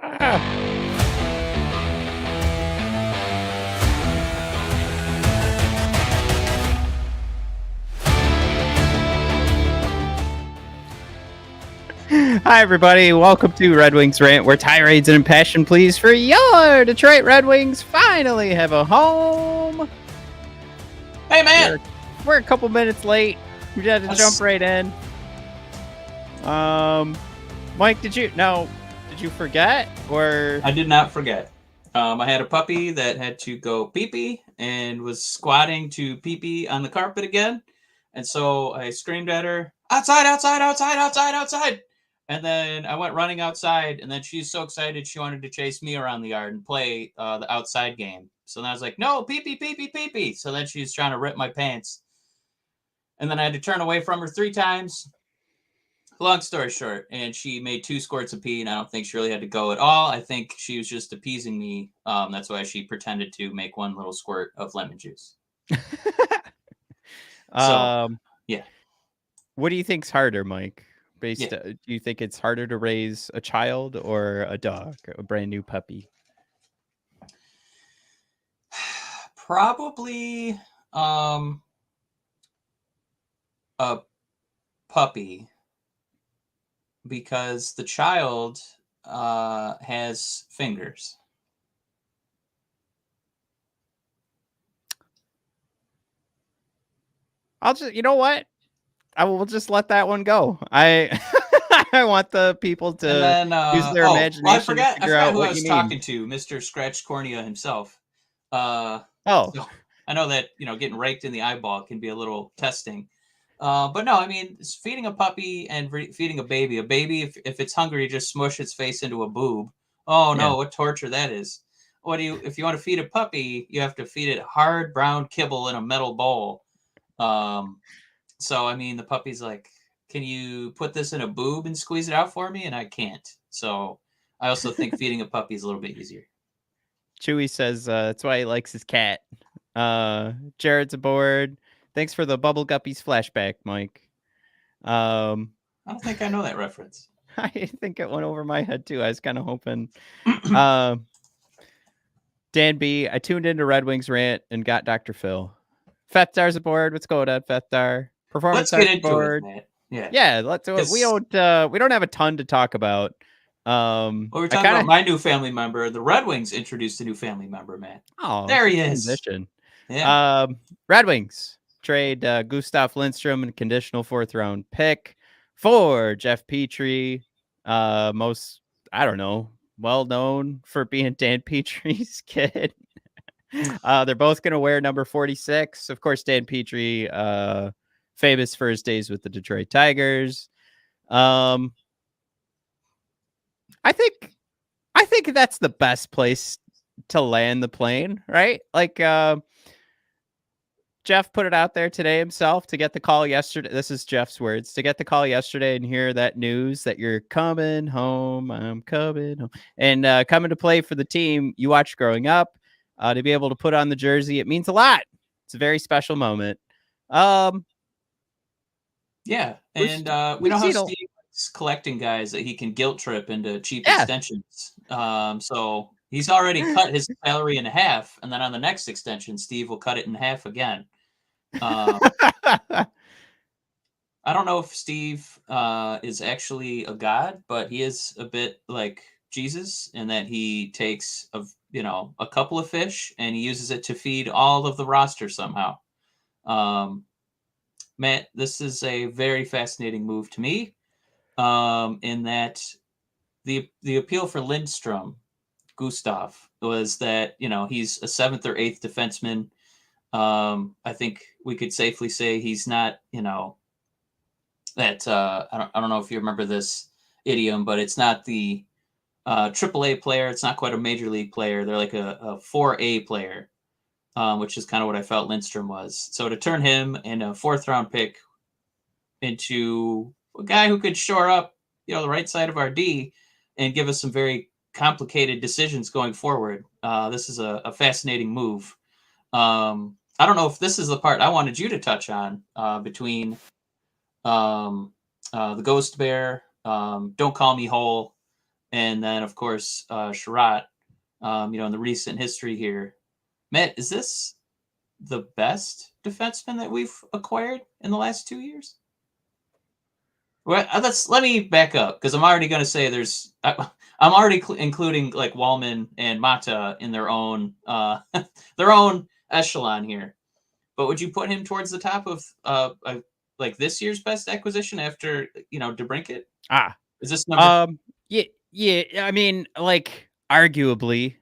Ah. Hi, everybody. Welcome to Red Wings Rant, where tirades and impassioned pleas for your Detroit Red Wings finally have a home. Hey, man! We're a couple minutes late. We had to jump right in. Mike, did you forget? Or I did not forget. I had a puppy that had to go pee-pee and was squatting to pee-pee on the carpet again. And so I screamed at her, outside, outside, outside, outside, outside. And then I went running outside, and then she's so excited she wanted to chase me around the yard and play the outside game. So then I was like, no, pee-pee, pee-pee, pee-pee. So then she's trying to rip my pants. And then I had to turn away from her 3 times. Long story short, and she made 2 squirts of pee, and I don't think she really had to go at all. I think she was just appeasing me. That's why she pretended to make 1 little squirt of lemon juice. So, yeah. What do you think's harder, Mike? Do you think it's harder to raise a child or a dog, a brand new puppy? Probably a puppy, because the child has fingers. You know what? I will just let that one go. I want the people to use their imagination. I forgot who I was talking to, Mr. Scratch Cornea himself. So I know that, getting raked in the eyeball can be a little testing. But no, I mean, feeding a puppy and feeding a baby, if it's hungry, just smush its face into a boob. Oh no, what torture that is. If you want to feed a puppy, you have to feed it hard brown kibble in a metal bowl. So, I mean, the puppy's like, can you put this in a boob and squeeze it out for me? And I can't. So I also think feeding a puppy is a little bit easier. Chewy says that's why he likes his cat. Jared's aboard. Thanks for the Bubble Guppies flashback, Mike. I don't think I know that reference. I think it went over my head too. I was kind of hoping. Dan B, I tuned into Red Wings Rant and got Dr. Phil. Fethdar's aboard. What's going on, Fethdar? Performance let's get into board. It, man. Yeah, let's do it. We don't have a ton to talk about. We're talking about my new family member. The Red Wings introduced a new family member, man. Oh, there he is. Transition. Yeah. Red Wings trade Gustav Lindstrom and conditional 4th round pick for Jeff Petry. Well known for being Dan Petry's kid. They're both going to wear number 46. Of course, Dan Petry, famous for his days with the Detroit Tigers. I think that's the best place to land the plane, right? Like, Jeff put it out there today himself to get the call yesterday. This is Jeff's words, to get the call yesterday and hear that news that you're coming home. I'm coming home and coming to play for the team you watched growing up. To be able to put on the jersey, it means a lot. It's a very special moment. Yeah, and we know how Steve is collecting guys that he can guilt trip into cheap extensions. So he's already cut his salary in half, and then on the next extension, Steve will cut it in half again. I don't know if Steve is actually a god, but he is a bit like Jesus in that he takes a couple of fish and he uses it to feed all of the roster somehow. Matt, this is a very fascinating move to me, in that the appeal for Lindstrom, Gustav, was that he's a 7th or 8th defenseman. I think we could safely say he's not that I don't know if you remember this idiom, but it's not the AAA player. It's not quite a major league player. They're like a 4A player, which is kind of what I felt Lindstrom was. So to turn him and a 4th round pick into a guy who could shore up, the right side of our D and give us some very complicated decisions going forward. This is a fascinating move. I don't know if this is the part I wanted you to touch on between the Ghost Bear, Don't Call Me Whole, and then of course Sherratt. In the recent history here, Matt, is this the best defenseman that we've acquired in the last 2 years? Well, let me back up because I'm already going to say I'm already including like Wallman and Mata in their own their own echelon here. But would you put him towards the top of like this year's best acquisition after DeBrincat? Is this number? Yeah. I mean, like arguably,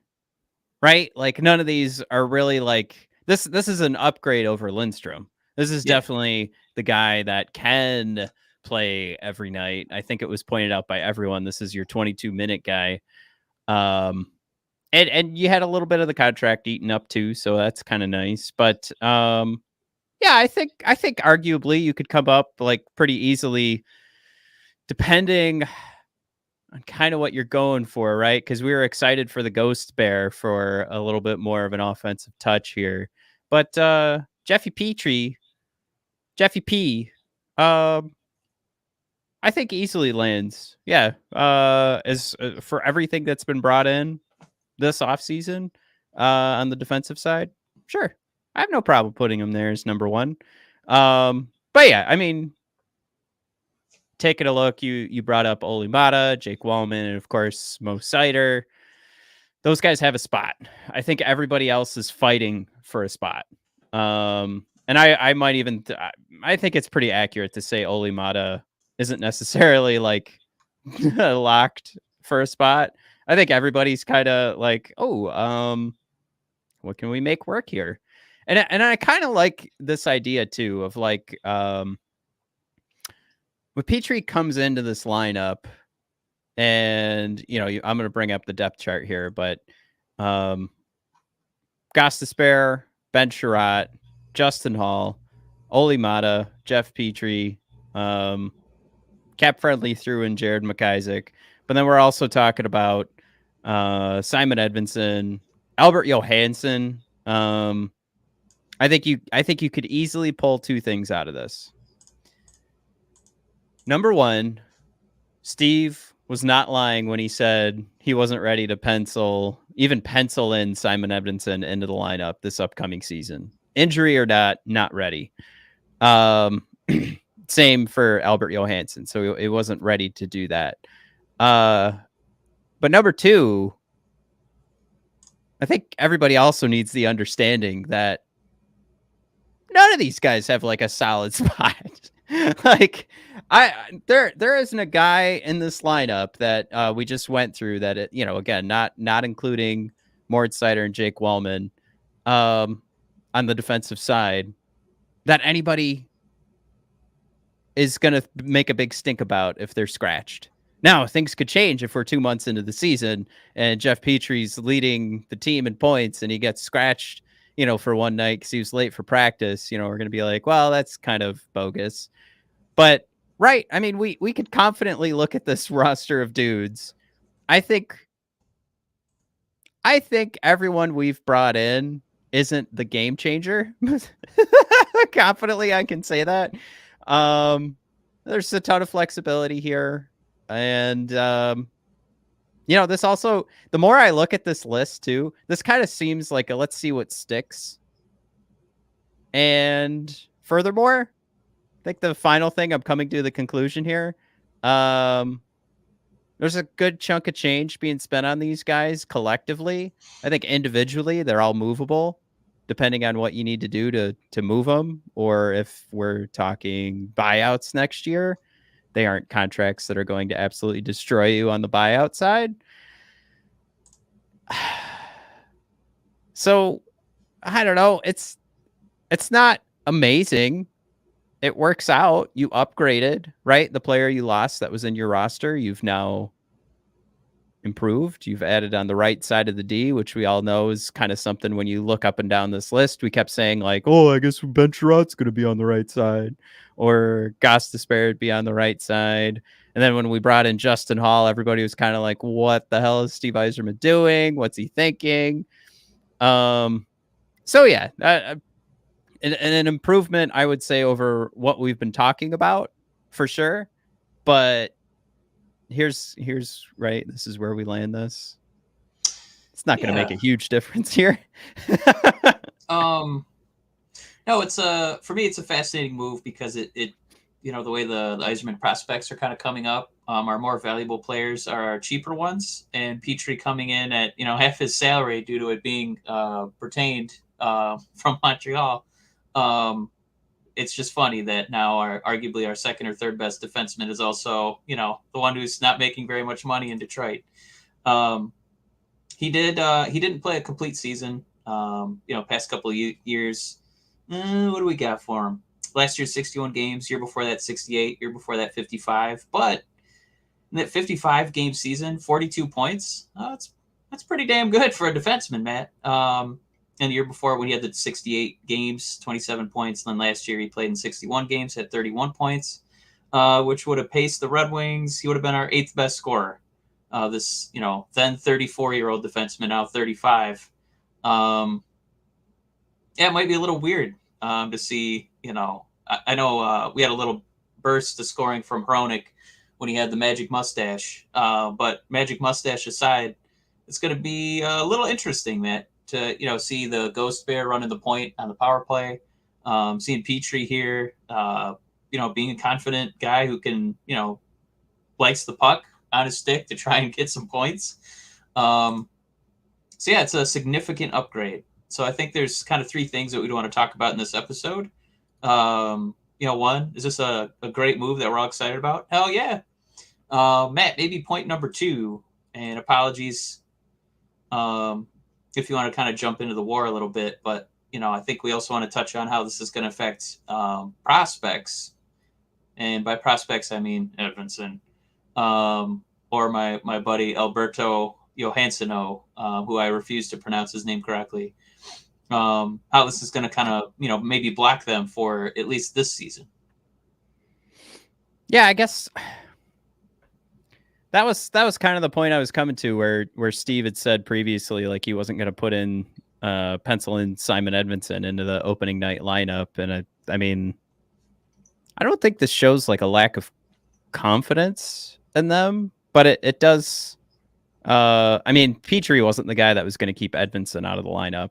right? Like none of these are really like this. This is an upgrade over Lindstrom. This is definitely the guy that can play every night. I think it was pointed out by everyone. This is your 22-minute guy. And you had a little bit of the contract eaten up too, so that's kind of nice. But yeah, I think arguably you could come up like pretty easily, depending on kind of what you're going for, right? Because we were excited for the Ghost Bear for a little bit more of an offensive touch here, but Jeffy P, I think easily lands. Yeah, as for everything that's been brought in this offseason on the defensive side, sure, I have no problem putting him there as number one. But yeah, I mean, taking a look, you brought up Oli Mata, Jake Wallman, and of course Mo Sider. Those guys have a spot. I think everybody else is fighting for a spot. And I might even I think it's pretty accurate to say Oli Mata isn't necessarily like locked for a spot. I think everybody's kind of like, oh, what can we make work here? And I kind of like this idea too of like when Petry comes into this lineup, and I'm going to bring up the depth chart here, but Gostisbehere, Ben Sherratt, Justin Hall, Oli Mata, Jeff Petry, Cap Friendly threw in Jared McIsaac. But then we're also talking about Simon Edvinsson, Albert Johansson. I think you could easily pull two things out of this. Number one, Steve was not lying when he said he wasn't ready to pencil in Simon Edvinsson into the lineup this upcoming season. Injury or not ready. Same for Albert Johansson. So it wasn't ready to do that. But number two, I think everybody also needs the understanding that none of these guys have like a solid spot. Like there isn't a guy in this lineup that we just went through that again, not including Mort Sider and Jake Wallman on the defensive side, that anybody is going to make a big stink about if they're scratched. Now, things could change if we're 2 months into the season and Jeff Petry's leading the team in points and he gets scratched, for one night because he was late for practice. We're going to be like, well, that's kind of bogus. But, right, I mean, we could confidently look at this roster of dudes. I think everyone we've brought in isn't the game changer. Confidently, I can say that. There's a ton of flexibility here. And, this also, the more I look at this list too, this kind of seems like a let's see what sticks. And furthermore, I think the final thing, I'm coming to the conclusion here. There's a good chunk of change being spent on these guys collectively. I think individually, they're all movable, depending on what you need to do to move them, or if we're talking buyouts next year. They aren't contracts that are going to absolutely destroy you on the buyout side. So, I don't know. It's not amazing. It works out. You upgraded, right? The player you lost that was in your roster, you've now improved. You've added on the right side of the D, which we all know is kind of something when you look up and down this list. We kept saying like, oh, I guess Ben Sherratt's going to be on the right side, or Gostisbehere would be on the right side. And then when we brought in Justin Hall, everybody was kind of like, what the hell is Steve Yzerman doing? What's he thinking? So yeah, an improvement, I would say, over what we've been talking about for sure. But here's right. This is where we land this. It's not going to make Yeah. a huge difference here. No, it's for me, it's a fascinating move because it the way the Yzerman prospects are kind of coming up, our more valuable players are our cheaper ones, and Petry coming in at half his salary due to it being pertained from Montreal. It's just funny that now arguably our second or third best defenseman is also the one who's not making very much money in Detroit. He didn't play a complete season. Past couple of years. What do we got for him? Last year, 61 games. Year before that, 68. Year before that, 55. But in that 55 game season, 42 points. That's pretty damn good for a defenseman, Matt. And the year before, when he had the 68 games, 27 points. And then last year, he played in 61 games, had 31 points, which would have paced the Red Wings. He would have been our 8th best scorer. This, then 34-year-old defenseman, now 35. Yeah, it might be a little weird to see, I know we had a little burst of scoring from Hronik when he had the magic mustache. But magic mustache aside, it's going to be a little interesting, Matt, to, see the Ghost Bear running the point on the power play. Seeing Petry here, being a confident guy who can, likes the puck on his stick to try and get some points. So, yeah, it's a significant upgrade. So I think there's kind of 3 things that we want to talk about in this episode. One, is this a great move that we're all excited about? Hell yeah. Matt, maybe point number 2, and apologies if you want to kind of jump into the war a little bit, but, I think we also want to touch on how this is going to affect prospects. And by prospects, I mean Edvinsson, or my buddy Alberto Johansson, who I refuse to pronounce his name correctly. How this is going to kind of, maybe block them for at least this season. Yeah, I guess that was kind of the point I was coming to, where Steve had said previously, like, he wasn't going to put in pencil in Simon Edvinsson into the opening night lineup. And I mean, I don't think this shows like a lack of confidence in them, but it does. I mean, Petry wasn't the guy that was going to keep Edvinsson out of the lineup.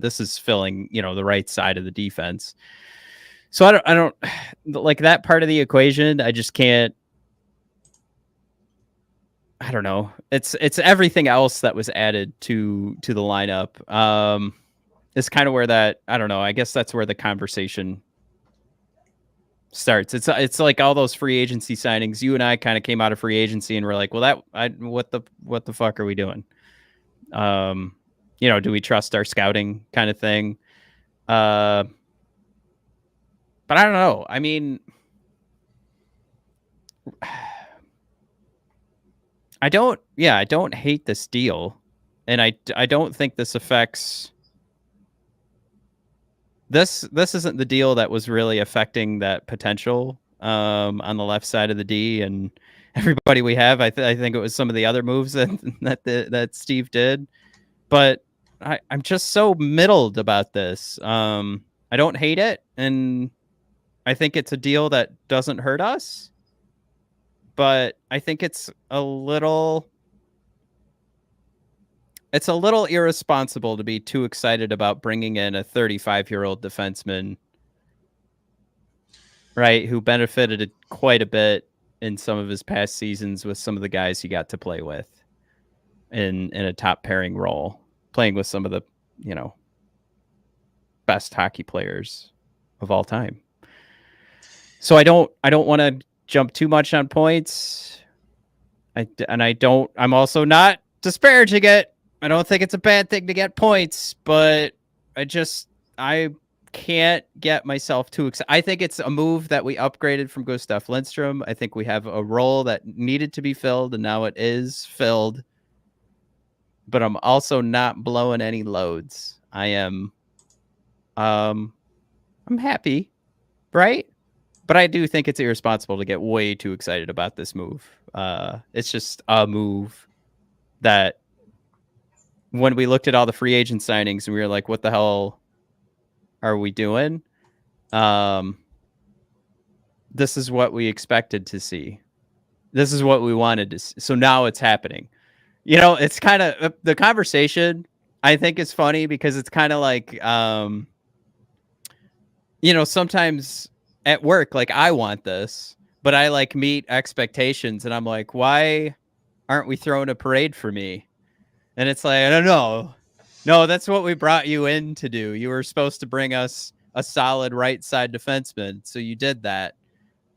This is filling, the right side of the defense. So I don't like that part of the equation. I just can't. I don't know. It's everything else that was added to the lineup. It's kind of where that, I don't know. I guess that's where the conversation starts. It's like all those free agency signings. You and I kind of came out of free agency and we're like, well, what the fuck are we doing? Do we trust our scouting kind of thing? But I don't know. I mean, I don't hate this deal, and I don't think this affects. This isn't the deal that was really affecting that potential on the left side of the D and everybody we have. I think it was some of the other moves that Steve did, but I'm just so middled about this. I don't hate it, and I think it's a deal that doesn't hurt us, but I think it's a little irresponsible to be too excited about bringing in a 35-year-old defenseman, right, who benefited quite a bit in some of his past seasons with some of the guys he got to play with in a top pairing role, playing with some of the, best hockey players of all time. So I don't want to jump too much on points. I'm also not disparaging it. I don't think it's a bad thing to get points, but I can't get myself too excited. I think it's a move that we upgraded from Gustav Lindstrom. I think we have a role that needed to be filled, and now it is filled. But I'm also not blowing any loads. I am, I'm happy, right? But I do think it's irresponsible to get way too excited about this move. It's just a move that, when we looked at all the free agent signings and we were like, what the hell are we doing? This is what we expected to see. This is what we wanted to see. So now it's happening. You know, it's kind of the conversation I think is funny because it's kind of like, you know, sometimes at work, like I want this, but I like meet expectations and I'm like, why aren't we throwing a parade for me? And it's like, I don't know. No, that's what we brought you in to do. You were supposed to bring us a solid right side defenseman. So you did that.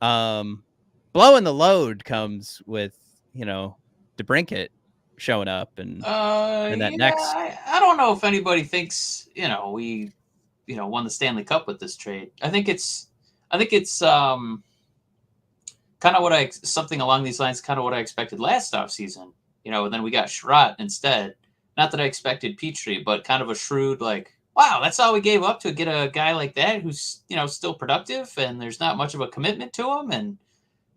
Um, blowing the load comes with, you know, DeBrincat showing up and that Yeah, next. I don't know if anybody thinks, we, won the Stanley Cup with this trade. I think it's kind of something along these lines, kind of what I expected last offseason. And then we got Sherratt instead. Not that I expected Petry, but kind of a shrewd, like, wow, that's all we gave up to get a guy like that who's, still productive and there's not much of a commitment to him. And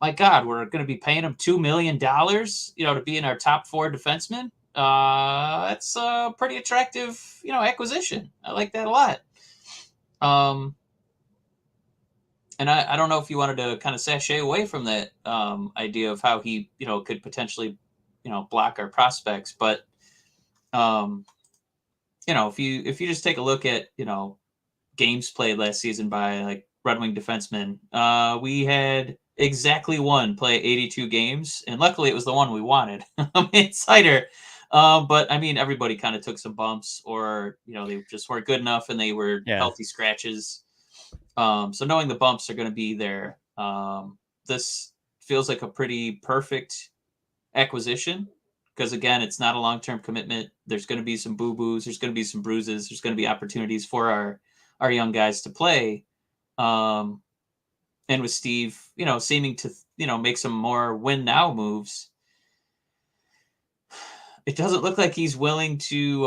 my God, we're going to be paying him $2 million, to be in our top 4 defensemen. That's a pretty attractive, acquisition. I like that a lot. And I don't know if you wanted to kind of sashay away from that idea of how he, could potentially, block our prospects. But, if you just take a look at, games played last season by like Red Wing defensemen, we had exactly one play 82 games, and luckily it was the one we wanted. Insider. But I mean, everybody kind of took some bumps, or they just weren't good enough, and they were healthy scratches. So knowing the bumps are going to be there, this feels like a pretty perfect acquisition because, again, it's not a long-term commitment. There's going to be some boo-boos. There's going to be some bruises. There's going to be opportunities for our young guys to play. And with Steve, seeming to, make some more win-now moves, it doesn't look like he's willing to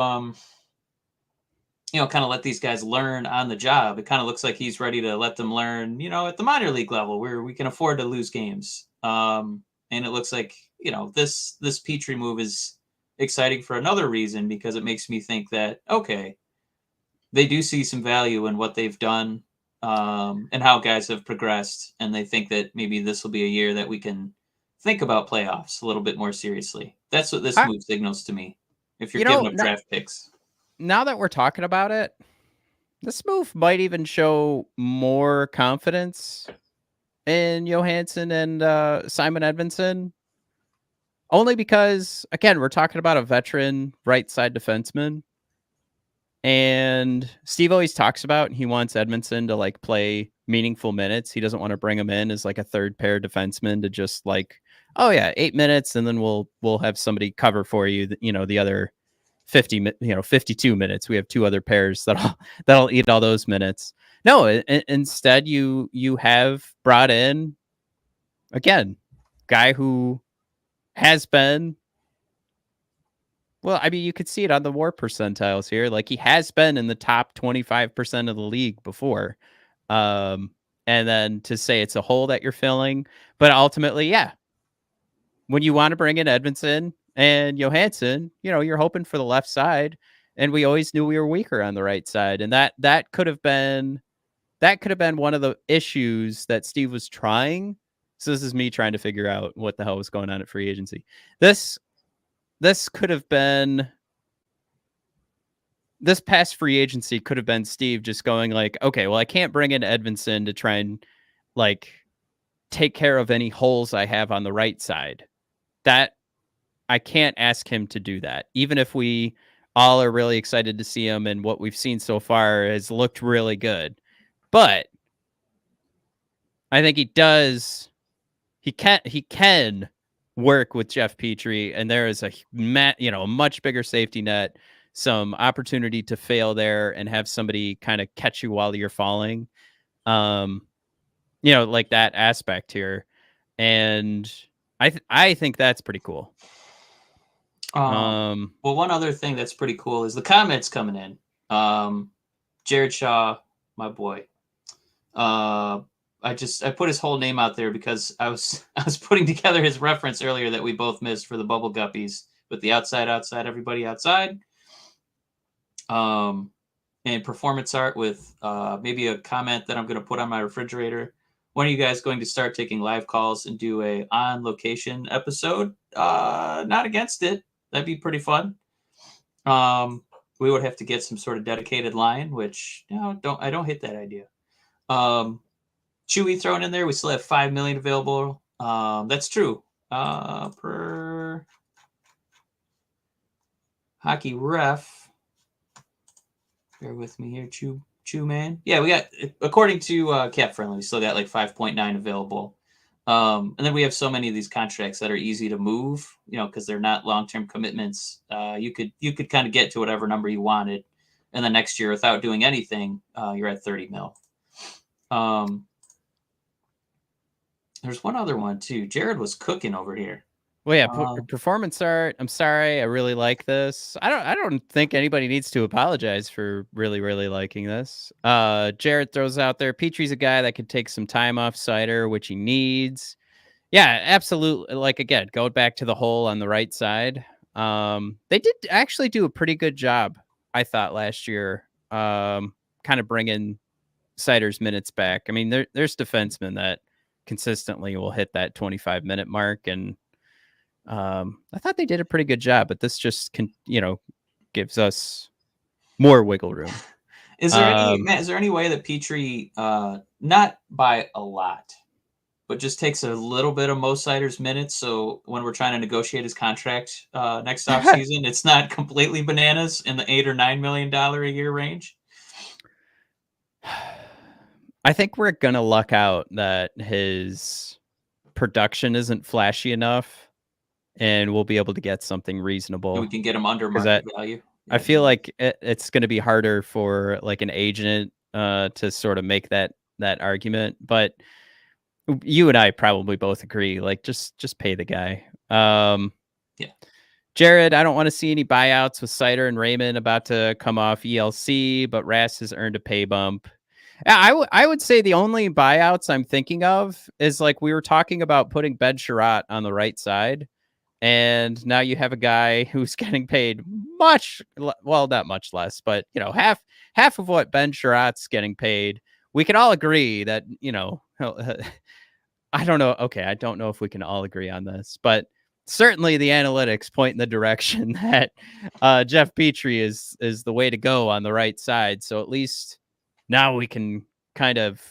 kind of let these guys learn on the job. It kind of looks like he's ready to let them learn, at the minor league level where we can afford to lose games. And it looks like, this Petry move is exciting for another reason because it makes me think that, okay, they do see some value in what they've done and how guys have progressed. And they think that maybe this will be a year that we can think about playoffs a little bit more seriously. That's what this move signals to me. If you're giving up draft picks. Now that we're talking about it, this move might even show more confidence in Johansson and Simon Edmondson. Only because, again, we're talking about a veteran right side defenseman. And Steve always talks about he wants Edmondson to like play meaningful minutes. He doesn't want to bring him in as like a third pair defenseman to just like, oh yeah, 8 minutes, and then we'll have somebody cover for you. The other 52 minutes. We have 2 other pairs that'll eat all those minutes. No, instead you have brought in, again, guy who has been, well, I mean, you could see it on the WAR percentiles here. Like he has been in the top 25% of the league before. And then to say it's a hole that you're filling, but ultimately, yeah, when you want to bring in Edmondson and Johansson, you're hoping for the left side, and we always knew we were weaker on the right side, and that could have been one of the issues that Steve was trying. So this is me trying to figure out what the hell was going on at free agency. This could have been, this past free agency could have been Steve just going like, okay, well, I can't bring in Edmondson to try and like take care of any holes I have on the right side. That I can't ask him to do that, even if we all are really excited to see him and what we've seen so far has looked really good. But I think he can work with Jeff Petry, and there is a much bigger safety net, some opportunity to fail there and have somebody kind of catch you while you're falling. Like that aspect here. And I think that's pretty cool. Well, one other thing that's pretty cool is the comments coming in. Jared Shaw, my boy. I put his whole name out there because I was putting together his reference earlier that we both missed for the Bubble Guppies with the outside, everybody outside. And performance art with maybe a comment that I'm going to put on my refrigerator when are you guys going to start taking live calls and do a on location episode? Not against it. That'd be pretty fun. We would have to get some sort of dedicated line, which I don't hate that idea. Chewy thrown in there. We still have 5 million available. That's true. Per hockey ref. Bear with me here, Chew man. Yeah, we got, according to Cap Friendly, we still got like 5.9 available. And then we have so many of these contracts that are easy to move, because they're not long-term commitments. You could kind of get to whatever number you wanted, and the next year without doing anything, you're at 30 mil. There's one other one too. Jared was cooking over here. Well, yeah, performance art. I'm sorry, I really like this. I don't think anybody needs to apologize for really, really liking this. Jared throws out there, Petry's a guy that could take some time off Cider, which he needs. Yeah, absolutely. Like, again, going back to the hole on the right side. They did actually do a pretty good job, I thought, last year. Kind of bringing Cider's minutes back. I mean, there's defensemen that consistently will hit that 25-minute mark, and I thought they did a pretty good job, but this just gives us more wiggle room. Is there any way that Petry, not by a lot, but just takes a little bit of Mo Sider's minutes, so when we're trying to negotiate his contract next offseason, it's not completely bananas in the $8 or $9 million a year range? I think we're gonna luck out that his production isn't flashy enough, and we'll be able to get something reasonable. We can get him under market value. I feel like it's going to be harder for like an agent to sort of make that argument, but you and I probably both agree. Like, just pay the guy. Yeah. Jared, I don't want to see any buyouts with Cider and Raymond about to come off ELC, but Rass has earned a pay bump. I would say the only buyouts I'm thinking of is, like, we were talking about putting Ben Sherratt on the right side, and now you have a guy who's getting paid not much less, but half of what Ben Sherratt's getting paid. We can all agree that I don't know. Okay, I don't know if we can all agree on this, but certainly the analytics point in the direction that Jeff Petry is the way to go on the right side. So at least now we can kind of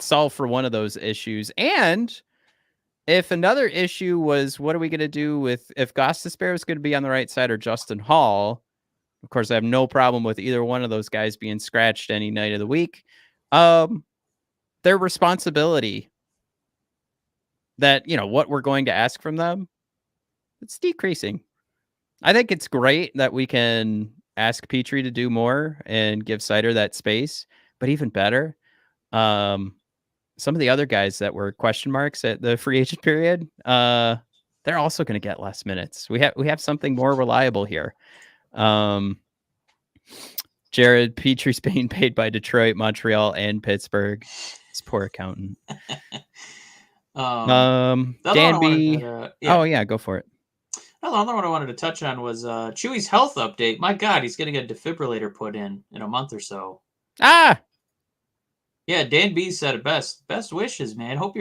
solve for one of those issues. And if another issue was, what are we going to do with if Gostisbehere is going to be on the right side or Justin Hall? Of course, I have no problem with either one of those guys being scratched any night of the week. Their responsibility that, what we're going to ask from them, it's decreasing. I think it's great that we can ask Petry to do more and give Cider that space, but even better, some of the other guys that were question marks at the free agent period, they're also going to get less minutes. We have something more reliable here. Jared, Petry's being paid by Detroit, Montreal, and Pittsburgh. This poor accountant. Dan B. Oh yeah, go for it. The other one I wanted to touch on was Chewy's health update. My God, he's getting a defibrillator put in a month or so. Ah. Yeah, Dan B said it best. Best wishes, man. Hope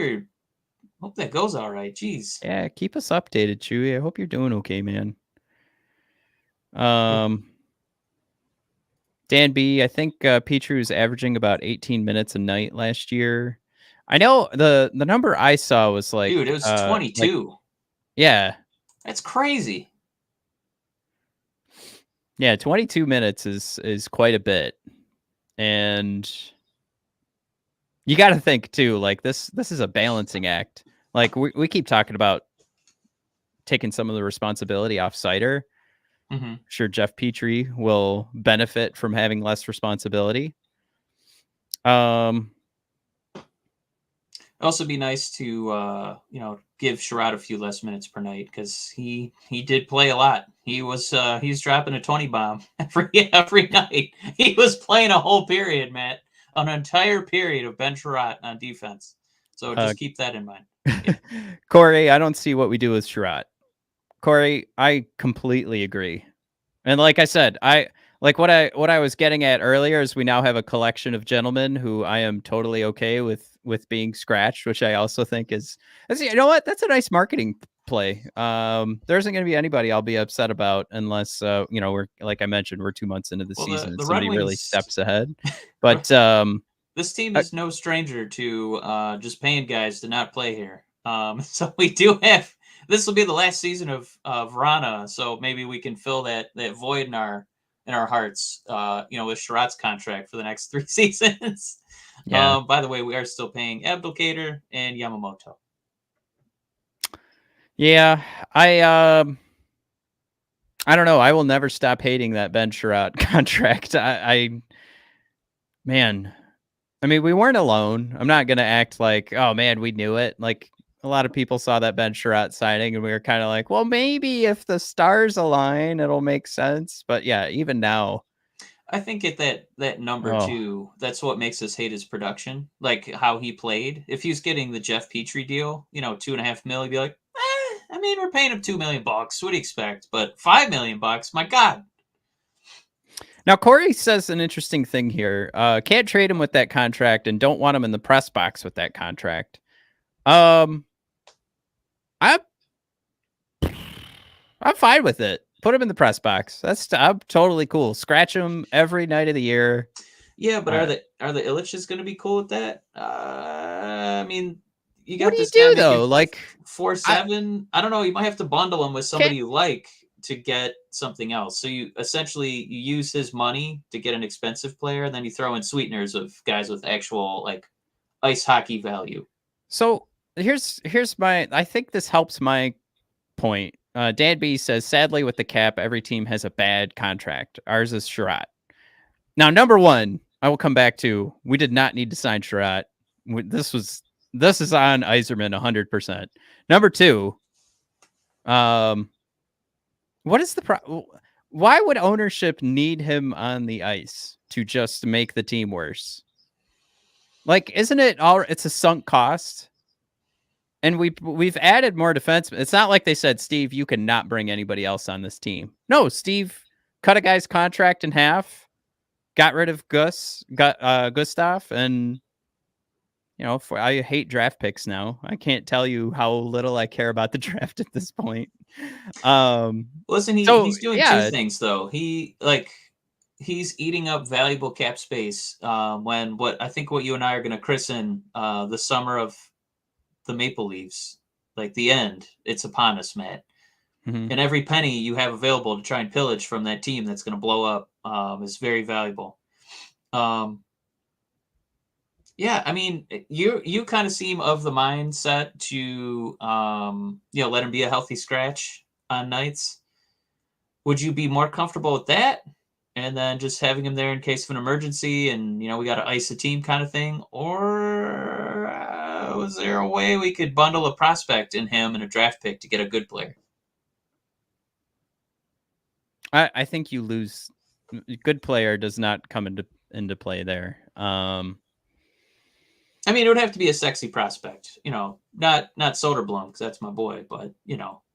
that goes all right. Jeez. Yeah, keep us updated, Chewy. I hope you're doing okay, man. Dan B, I think Petry was averaging about 18 minutes a night last year. I know the number I saw was like, dude, it was 22. Yeah. That's crazy. Yeah, 22 minutes is quite a bit. And you got to think too, like this is a balancing act. Like we keep talking about taking some of the responsibility off Cider. Mm-hmm. Sure, Jeff Petry will benefit from having less responsibility. Also be nice to give Sherratt a few less minutes per night, because he did play a lot. He's dropping a 20 bomb every night. He was playing a whole period, Matt, an entire period of Ben Sherratt on defense. So just keep that in mind. Yeah. Corey, I don't see what we do with Sherratt. Corey, I completely agree. And like I said, I Like what I was getting at earlier is we now have a collection of gentlemen who I am totally okay with being scratched, which I also think is you know what, that's a nice marketing play. There isn't going to be anybody I'll be upset about unless we're, like I mentioned, we're 2 months into the Well, season and the Red somebody really Wings, steps ahead. But uh, this team is no stranger to just paying guys to not play here. So we do have, this will be the last season of Rana, so maybe we can fill that void in our hearts, with Sherrod's contract for the next 3 seasons. yeah. By the way, we are still paying Abdelkader and Yamamoto. Yeah, I don't know. I will never stop hating that Ben Sherrod contract. Man, I mean, we weren't alone. I'm not gonna act like, oh man, we knew it. Like a lot of people saw that Ben Sherratt signing, and we were kind of like, well, maybe if the stars align, it'll make sense. But yeah, even now, I think at that number oh, too, that's what makes us hate his production, like how he played. If he was getting the Jeff Petry deal, 2.5 million, he'd be like, I mean, we're paying him $2 million. What do you expect? But $5 million, my God. now Corey says an interesting thing here. Can't trade him with that contract, and don't want him in the press box with that contract. Um, I'm I'm fine with it. Put him in the press box. I'm totally cool. Scratch him every night of the year. Yeah, but Uh, are the Illiches going to be cool with that? I mean, you what got do you this guy do making though? Like, I 4.7. I don't know. You might have to bundle him with can't. somebody you like to get something else. So you essentially you use his money to get an expensive player, and then you throw in sweeteners of guys with actual like ice hockey value. So here's my. I think this helps my point. Dan B says, sadly, with the cap, every team has a bad contract. Ours is Sherratt. Now, number one, I will come back to. We did not need to sign Sherratt. This is on Yzerman 100%. Number two, um, what is the why would ownership need him on the ice to just make the team worse? Like, isn't it all? It's a sunk cost. And we've added more defensemen. It's not like they said, Steve, you cannot bring anybody else on this team. No, Steve cut a guy's contract in half, got rid of Gustav, and I hate draft picks now. I can't tell you how little I care about the draft at this point. Listen, So he's doing two yeah, things though. He's eating up valuable cap space. When what you and I are going to christen the summer of the Maple Leafs, like the end, it's upon us, Matt. mhm. And every penny you have available to try and pillage from that team that's going to blow up is very valuable. Um, yeah, I mean, you kind of seem of the mindset to let him be a healthy scratch on nights. Would you be more comfortable with that, and then just having him there in case of an emergency, and we got to ice a team kind of thing, or was there a way we could bundle a prospect in him and a draft pick to get a good player? I think you lose. Good player does not come into play there. I mean, it would have to be a sexy prospect, not Soderblom because that's my boy, but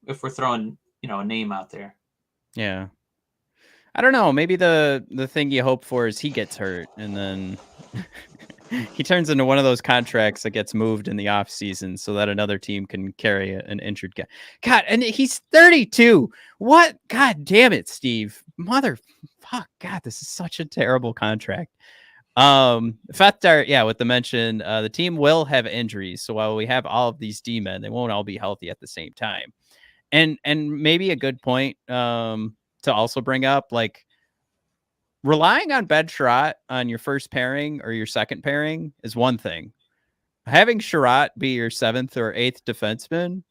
if we're throwing a name out there. Yeah. I don't know. Maybe the thing you hope for is he gets hurt and then he turns into one of those contracts that gets moved in the off season so that another team can carry an injured guy. God, and he's 32. What? God damn it, Steve. Mother fuck. God, this is such a terrible contract. Fethar, yeah, with the mention, the team will have injuries. So while we have all of these D-men, they won't all be healthy at the same time. And maybe a good point to also bring up, like relying on Ben Sherratt on your first pairing or your second pairing is one thing. Having Sherratt be your seventh or eighth defenseman,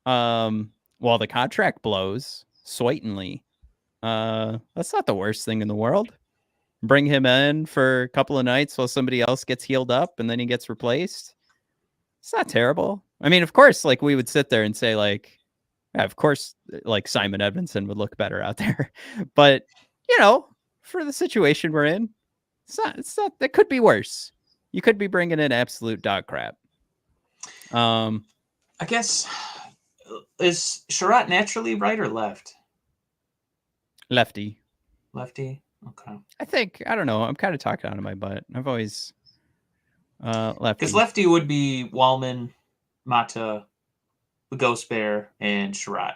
while the contract blows sweetly, that's not the worst thing in the world. Bring him in for a couple of nights while somebody else gets healed up and then he gets replaced. It's not terrible. I mean, of course, like we would sit there and say, like, yeah, of course, like Simon Edmondson would look better out there. But, for the situation we're in, that could be worse. You could be bringing in absolute dog crap. I guess, is Sherratt naturally right or left? Lefty. Lefty. Okay. I don't know. I'm kind of talking out of my butt. I've always lefty. Because lefty would be Wallman, Mata, the Ghost Bear, and Sherratt.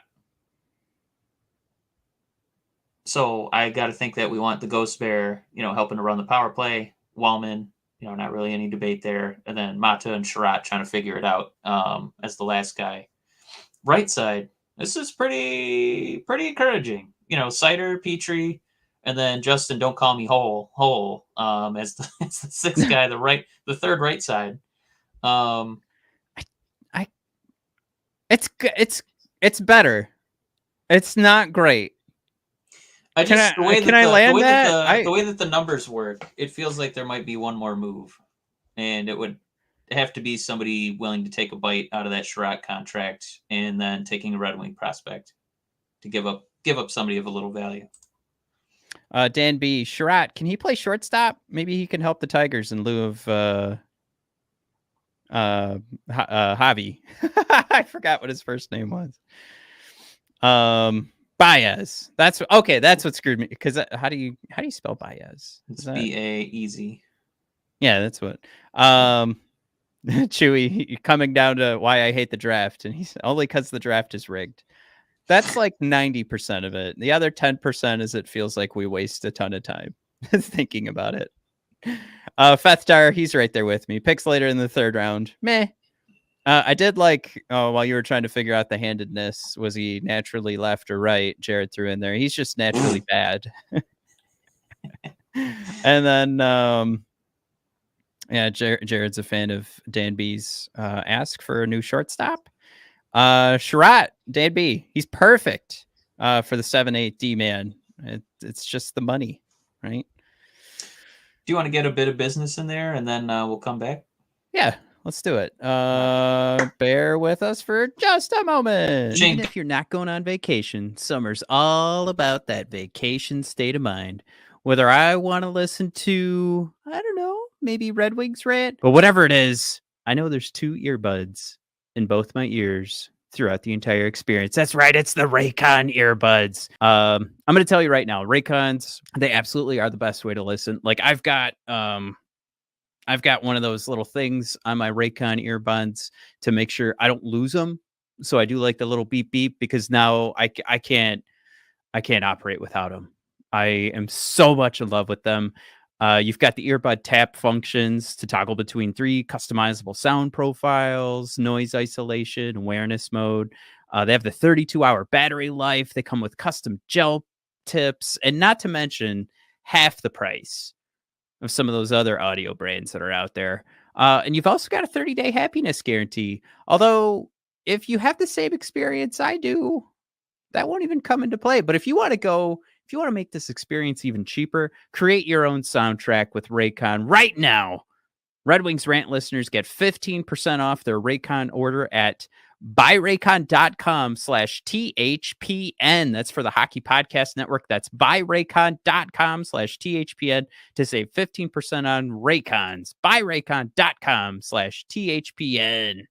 So I got to think that we want the Ghost Bear, helping to run the power play. Wallman, not really any debate there. And then Mata and Sherratt trying to figure it out as the last guy. Right side, this is pretty encouraging. Sider, Petry, and then Justin, don't call me Hole, as the sixth guy, the third right side. It's better. It's not great. The way that the numbers work, it feels like there might be one more move, and it would have to be somebody willing to take a bite out of that Sherratt contract, and then taking a Red Wing prospect to give up somebody of a little value. Dan B. Sherratt, can he play shortstop? Maybe he can help the Tigers in lieu of Javi. I forgot what his first name was. Baez. That's what screwed me, because how do you spell Baez? It's B-A-E-Z. Yeah, that's what. Chewy coming down to why I hate the draft, and he's only because the draft is rigged. That's like 90% of it. The other 10% is it feels like we waste a ton of time thinking about it. Fethstar, he's right there with me. Picks later in the third round. Meh. I did like, while you were trying to figure out the handedness, was he naturally left or right? Jared threw in there. He's just naturally bad. And then, Jared's a fan of Dan B's ask for a new shortstop. Sherratt, Dan B, he's perfect for the 7-8 D man. It's just the money, right? Do you want to get a bit of business in there, and then we'll come back? Yeah. Let's do it. Bear with us for just a moment. Even if you're not going on vacation, summer's all about that vacation state of mind. Whether I want to listen to, I don't know, maybe Red Wings Rant, but whatever it is, I know there's 2 earbuds in both my ears throughout the entire experience. That's right. It's the Raycon earbuds. I'm going to tell you right now, Raycons, they absolutely are the best way to listen. Like I've got one of those little things on my Raycon earbuds to make sure I don't lose them. So I do like the little beep beep, because now I can't operate without them. I am so much in love with them. You've got the earbud tap functions to toggle between 3 customizable sound profiles, noise isolation, awareness mode. They have the 32-hour battery life. They come with custom gel tips, and not to mention half the price of some of those other audio brands that are out there. And you've also got a 30-day happiness guarantee. Although, if you have the same experience I do, that won't even come into play. But if you want to make this experience even cheaper, create your own soundtrack with Raycon right now. Red Wings Rant listeners get 15% off their Raycon order at buyraycon.com/THPN. That's for the Hockey Podcast Network. That's buyraycon.com/THPN to save 15% on Raycons. buyraycon.com/THPN.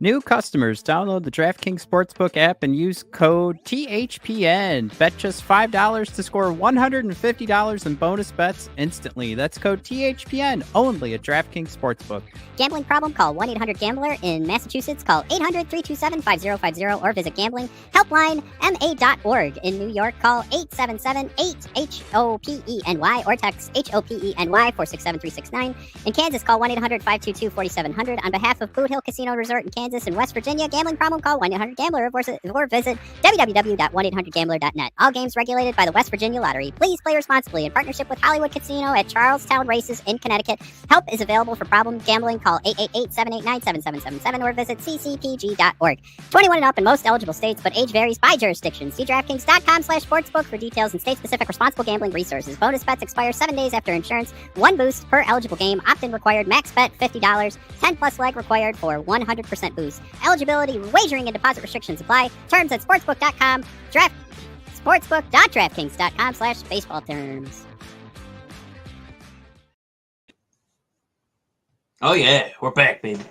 New customers, download the DraftKings Sportsbook app and use code THPN. Bet just $5 to score $150 in bonus bets instantly. That's code THPN only at DraftKings Sportsbook. Gambling problem? Call 1-800-GAMBLER. In Massachusetts, call 800-327-5050 or visit gamblinghelplinema.org. In New York, call 877-8-HOPENY or text HOPENY 467-369. In Kansas, call 1-800-522-4700. On behalf of Boot Hill Casino Resort in Kansas and West Virginia, gambling problem? Call 1-800-GAMBLER or visit www.1800gambler.net. All games regulated by the West Virginia Lottery. Please play responsibly in partnership with Hollywood Casino at Charlestown Races in Connecticut. Help is available for problem gambling. Call 888-789-7777 or visit ccpg.org. 21 and up in most eligible states, but age varies by jurisdiction. See DraftKings.com/sportsbook for details and state-specific responsible gambling resources. Bonus bets expire 7 days after insurance. 1 boost per eligible game. Opt-in required. Max bet $50. 10+ leg required for 100% boost. Eligibility, wagering, and deposit restrictions apply. Terms at sportsbook.com. Sportsbook.draftkings.com/baseball terms. Oh yeah, we're back, baby.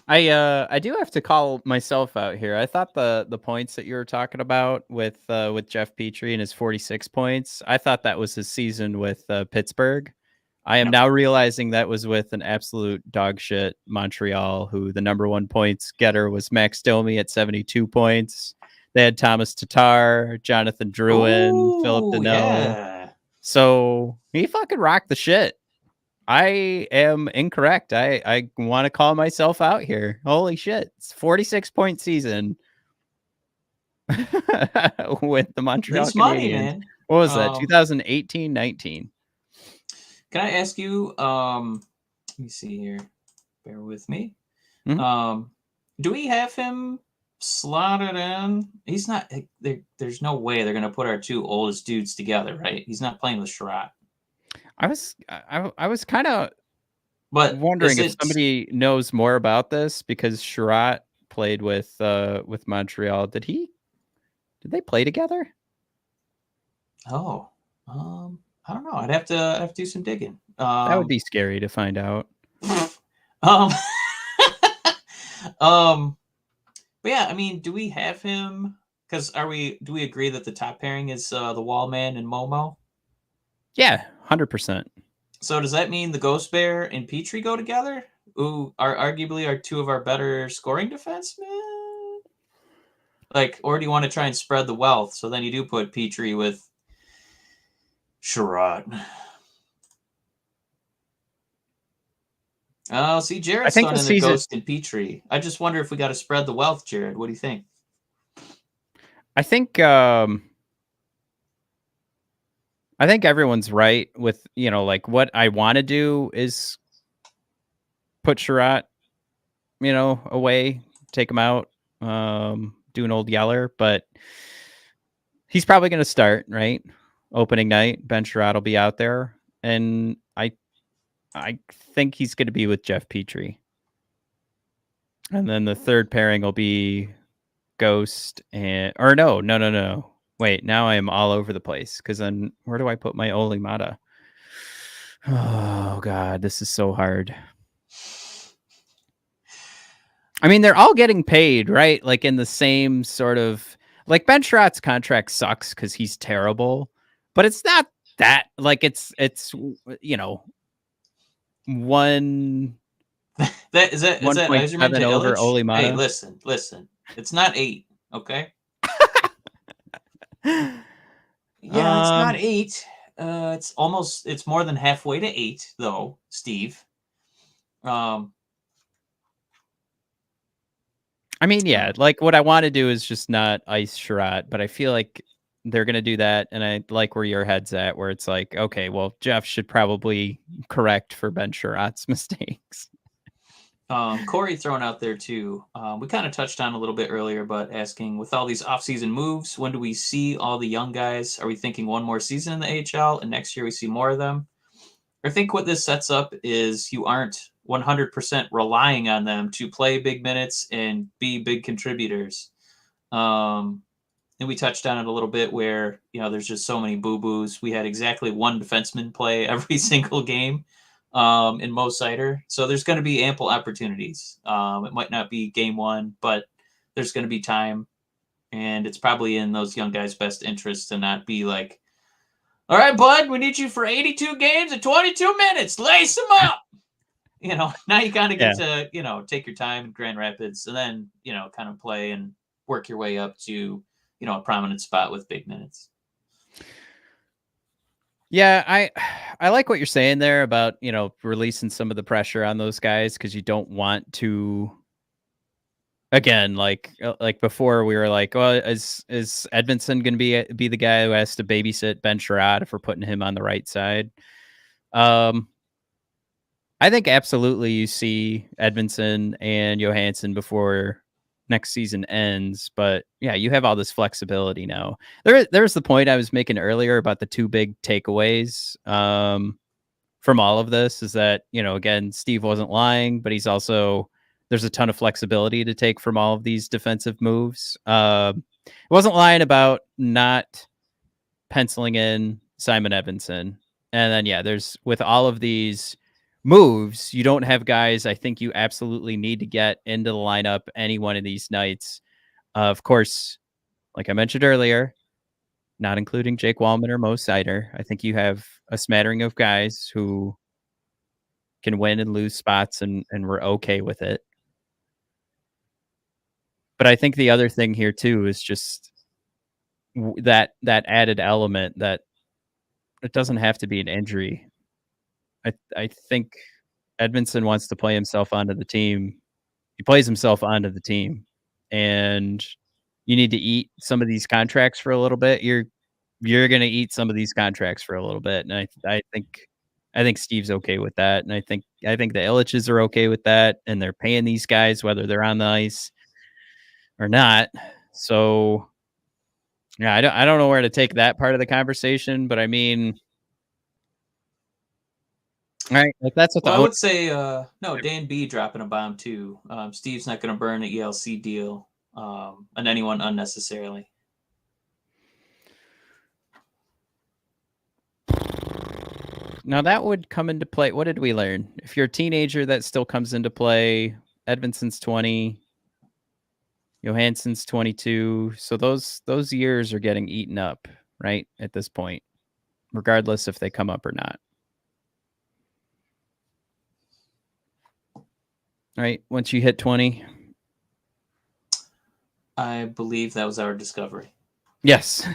I do have to call myself out here. I thought the points that you were talking about with Jeff Petry and his 46 points, I thought that was his season with Pittsburgh. I am No. now realizing that was with an absolute dog shit Montreal, who the number one points getter was Max Domi at 72 points. They had Thomas Tatar, Jonathan Drouin, Philip Ooh, Deneau. yeah. So he fucking rocked the shit. I am incorrect. I want to call myself out here. Holy shit. It's 46-point season with the Montreal It's money, Canadiens. man. What was that? 2018-19. Can I ask you, let me see here. Bear with me. Mhm. Do we have him slotted in? He's not, there's no way they're going to put our two oldest dudes together, right? He's not playing with Sherratt. I was kind of But wondering is if it, somebody knows more about this, because Sherratt played with Montreal. Did they play together? oh, I don't know. I'd have to do some digging. That would be scary to find out. um, but yeah, I mean, do we have him? Because do we agree that the top pairing is the Wallman and Momo? Yeah, 100%. So does that mean the Ghost Bear and Petry go together? Who are arguably two of our better scoring defensemen? Like, or do you want to try and spread the wealth? So then you do put Petry with Sherratt. Oh, see, Jared's think throwing the in the season- Ghost and Petry. I just wonder if we got to spread the wealth, Jared. What do you think? I think everyone's right with, like, what I want to do is put Sherratt, away, take him out, do an old Yeller, but he's probably going to start, right? Opening night, Ben Sherratt will be out there, and I think he's going to be with Jeff Petry. And then the third pairing will be Ghost no. Wait, now I am all over the place, because then where do I put my Olimata? Oh God, this is so hard. I mean, they're all getting paid, right? Like in the same sort of, like, Ben Sherratt's contract sucks because he's terrible, but it's not that, like, it's one. Is that 1.7 Yzerman to over Illich? Olimata. Hey, listen. It's not 8, okay? Yeah, it's not 8. It's more than halfway to 8, though, Steve. I mean, yeah, like, what I want to do is just not ice Sherratt, but I feel like they're going to do that. And I like where your head's at, where it's like, okay, well, Jeff should probably correct for Ben Sherratt's mistakes. Corey thrown out there too. We kind of touched on a little bit earlier, but asking, with all these offseason moves, when do we see all the young guys? Are we thinking one more season in the AHL and next year we see more of them? I think what this sets up is you aren't 100% relying on them to play big minutes and be big contributors. And we touched on it a little bit where, there's just so many boo-boos. We had exactly one defenseman play every single game in Mo Sider. So there's going to be ample opportunities. It might not be game one, but there's going to be time. And it's probably in those young guys' best interest to not be like, all right, bud, we need you for 82 games and 22 minutes. Lace them up. Now you kind of get to, take your time in Grand Rapids and then, kind of play and work your way up to, a prominent spot with big minutes. Yeah, I like what you're saying there about, releasing some of the pressure on those guys, because you don't want to, again, like before we were like, well, is Edmondson going to be the guy who has to babysit Ben Sherratt if we're putting him on the right side? I think absolutely you see Edmondson and Johansson before next season ends, but yeah, you have all this flexibility now. There's the point I was making earlier about the two big takeaways from all of this is that, again, Steve wasn't lying, but he's also, there's a ton of flexibility to take from all of these defensive moves. He wasn't lying about not penciling in Simon Edmondson. And then, yeah, there's, with all of these, moves, you don't have guys I think you absolutely need to get into the lineup any one of these nights. Of course, like I mentioned earlier, not including Jake Wallman or Mo Seider, I think you have a smattering of guys who can win and lose spots, and we're okay with it. But I think the other thing here too is just that added element that it doesn't have to be an injury. I think Edmundson wants to play himself onto the team. He plays himself onto the team, and you need to eat some of these contracts for a little bit. You're going to eat some of these contracts for a little bit, and I think Steve's okay with that, and I think the Illiches are okay with that, and they're paying these guys whether they're on the ice or not. So yeah, I don't know where to take that part of the conversation, but I mean, all right, like that's what Well, the I would say no. Dan B dropping a bomb too. Steve's not going to burn an ELC deal on anyone unnecessarily. Now that would come into play. What did we learn? If you're a teenager, that still comes into play. Edmondson's 20, Johansson's 22. So those years are getting eaten up, right? At this point, regardless if they come up or not. Right? Once you hit 20. I believe that was our discovery. Yes.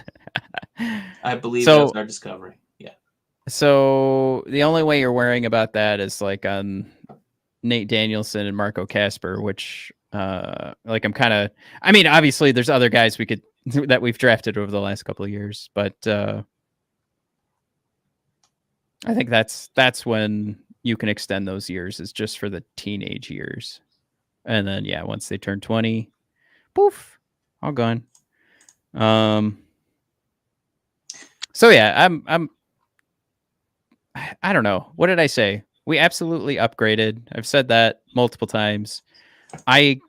I believe that was our discovery. Yeah. So the only way you're worrying about that is like on Nate Danielson and Marco Kasper, which like I'm kind of, I mean, obviously there's other guys we could that we've drafted over the last couple of years, but I think that's when you can extend those years, is just for the teenage years. And then yeah, once they turn 20, poof, all gone. So yeah, I don't know. What did I say? We absolutely upgraded. I've said that multiple times. I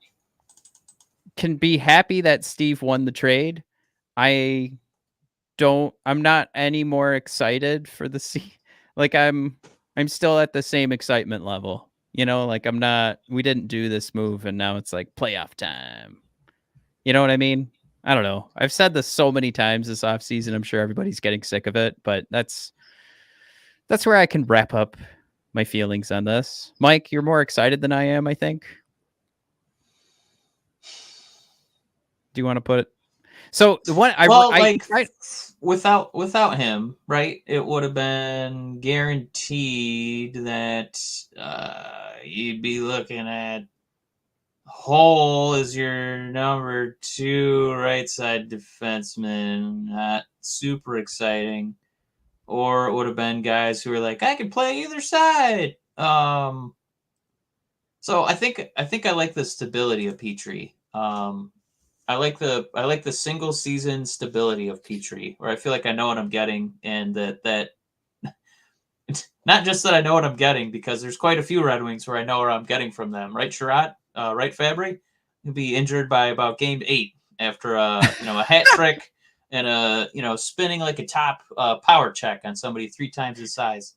can be happy that Steve won the trade. I'm not any more excited for the like I'm still at the same excitement level. You know, like we didn't do this move and now it's like playoff time. You know what I mean? I don't know. I've said this so many times this offseason. I'm sure everybody's getting sick of it, but that's where I can wrap up my feelings on this. Mike, you're more excited than I am, I think. Do you want to put it? So the one without him, right? It would have been guaranteed that you'd be looking at Hole as your number 2 right side defenseman. Not super exciting. Or it would have been guys who were like, I can play either side. So I think I like the stability of Petry. I like the single season stability of Petry, where I feel like I know what I'm getting, and that not just that I know what I'm getting, because there's quite a few Red Wings where I know what I'm getting from them, right? Sherratt, right? Fabry, he'll be injured by about game 8 after a hat trick and spinning like a top power check on somebody 3 times his size.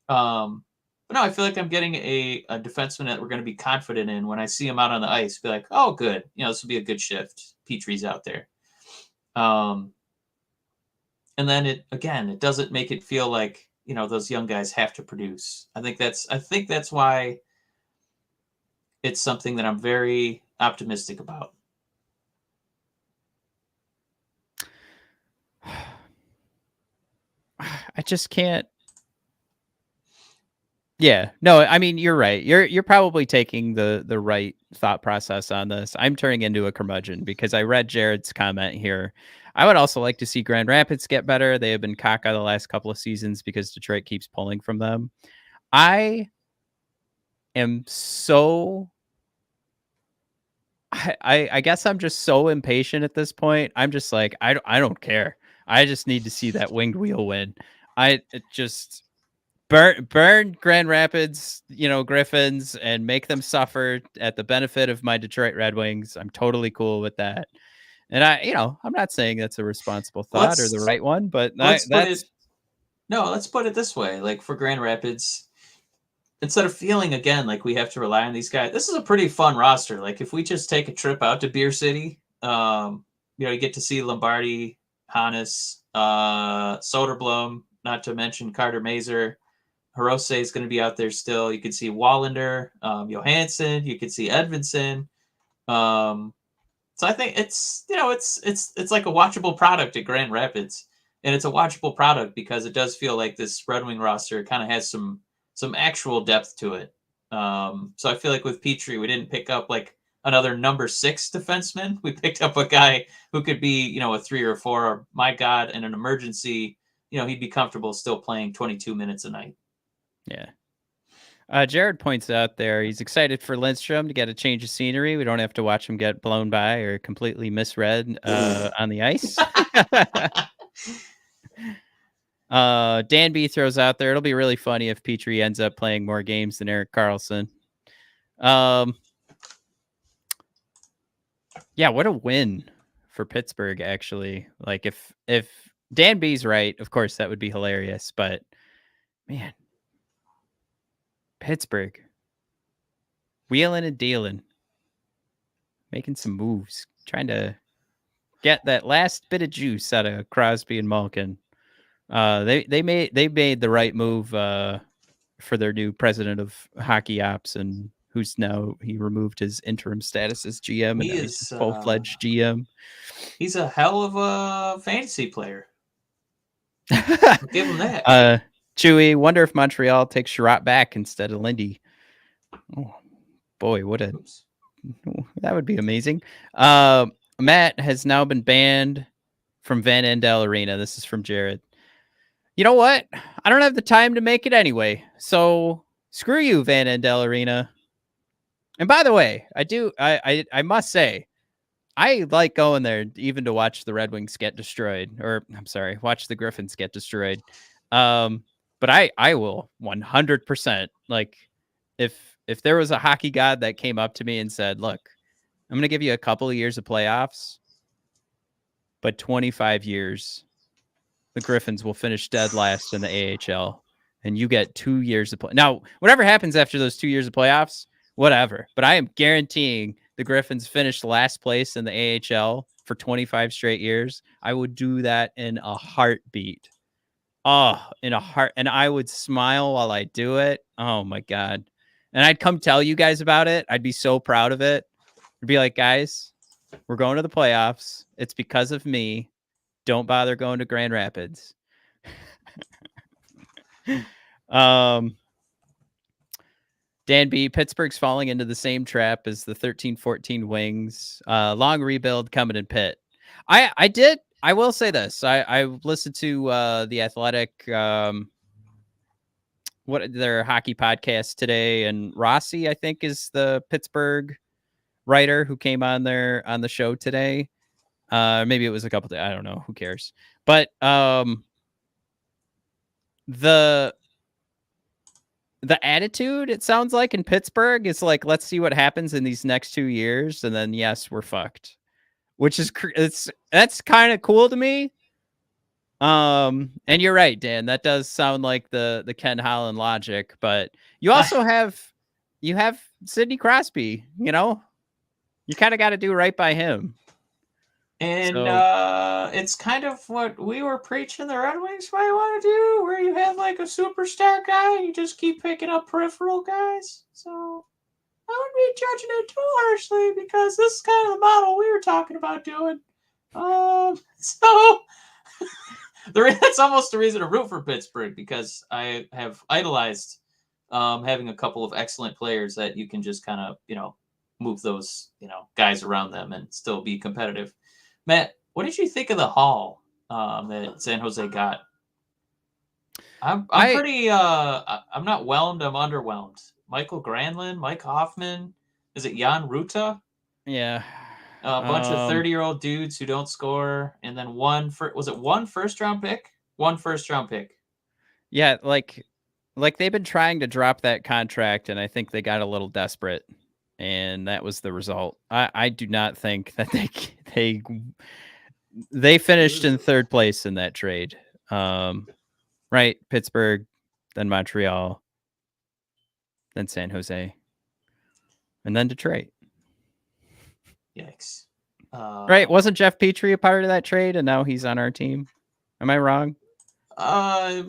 But no, I feel like I'm getting a defenseman that we're going to be confident in when I see him out on the ice. Be like, oh, good. This will be a good shift. Petry's out there. And then it doesn't make it feel like, those young guys have to produce. I think that's why it's something that I'm very optimistic about. I just can't. Yeah, no, I mean, you're right. You're probably taking the right thought process on this. I'm turning into a curmudgeon because I read Jared's comment here. I would also like to see Grand Rapids get better. They have been cocky the last couple of seasons because Detroit keeps pulling from them. I am so... I guess I'm just so impatient at this point. I'm just like, I don't care. I just need to see that winged wheel win. Burn Grand Rapids, Griffins, and make them suffer at the benefit of my Detroit Red Wings. I'm totally cool with that. And I'm not saying that's a responsible thought or the right one, but let's put it this way. Like for Grand Rapids, instead of feeling again like we have to rely on these guys, this is a pretty fun roster. Like if we just take a trip out to Beer City, you get to see Lombardi, Hannes, Soderblom, not to mention Carter Mazer. Hirose is going to be out there still. You could see Wallander, Johansson. You could see Edvinsson. So I think it's like a watchable product at Grand Rapids, and it's a watchable product because it does feel like this Red Wing roster kind of has some actual depth to it. So I feel like with Petry, we didn't pick up like another number 6 defenseman. We picked up a guy who could be a 3 or 4. Or, my God, in an emergency, he'd be comfortable still playing 22 minutes a night. Yeah. Jared points out there he's excited for Lindstrom to get a change of scenery. We don't have to watch him get blown by or completely misread on the ice. Dan B throws out there, it'll be really funny if Petry ends up playing more games than Erik Karlsson. Yeah, what a win for Pittsburgh, actually. Like if Dan B's right, of course that would be hilarious, but man, Pittsburgh wheeling and dealing, making some moves, trying to get that last bit of juice out of Crosby and Malkin. They made the right move for their new president of hockey ops, and he removed his interim status as GM, and he's a full-fledged GM. He's a hell of a fantasy player. I'll give him that. Chewy, wonder if Montreal takes Sherratt back instead of Lindy. Oh boy, that would be amazing. Matt has now been banned from Van Andel Arena. This is from Jared. You know what? I don't have the time to make it anyway. So screw you, Van Andel Arena. And by the way, I must say, I like going there even to watch the Red Wings get destroyed, or I'm sorry, watch the Griffins get destroyed. But I will 100%, like, if there was a hockey god that came up to me and said, look, I'm going to give you a couple of years of playoffs, but 25 years, the Griffins will finish dead last in the AHL, and you get 2 years of play. Now, whatever happens after those 2 years of playoffs, whatever. But I am guaranteeing the Griffins finish last place in the AHL for 25 straight years. I would do that in a heartbeat. Oh, in a heart. And I would smile while I do it. Oh, my God. And I'd come tell you guys about it. I'd be so proud of it. I'd be like, guys, we're going to the playoffs. It's because of me. Don't bother going to Grand Rapids. Dan B, Pittsburgh's falling into the same trap as the 13-14 Wings. Long rebuild coming in Pitt. I will say this. I listened to the Athletic, their hockey podcast today, and Rossi, I think, is the Pittsburgh writer who came on the show today. Maybe it was a couple days. I don't know. Who cares? But the attitude, it sounds like, in Pittsburgh is like, let's see what happens in these next 2 years, and then yes, we're fucked. Which is that's kind of cool to me. And you're right, Dan. That does sound like the Ken Holland logic, but you also have Sidney Crosby. You kind of got to do right by him. And it's kind of what we were preaching the Red Wings might want to do, where you have like a superstar guy and you just keep picking up peripheral guys. So I wouldn't be judging it too harshly because this is kind of the model we were talking about doing. So that's almost a reason to root for Pittsburgh, because I have idolized having a couple of excellent players that you can just kind of, move those, guys around them and still be competitive. Matt, what did you think of the haul that San Jose got? I'm pretty, I'm not whelmed, I'm underwhelmed. Michael Granlund, Mike Hoffman, is it Jan Ruta? Yeah. A bunch of 30-year-old dudes who don't score, and then one first-round pick? One first-round pick. Yeah, like they've been trying to drop that contract, and I think they got a little desperate, and that was the result. I do not think that they finished in third place in that trade. Right, Pittsburgh, then Montreal. then San Jose, and then Detroit. Yikes. Right? Wasn't Jeff Petry a part of that trade, and now he's on our team? Am I wrong? Kind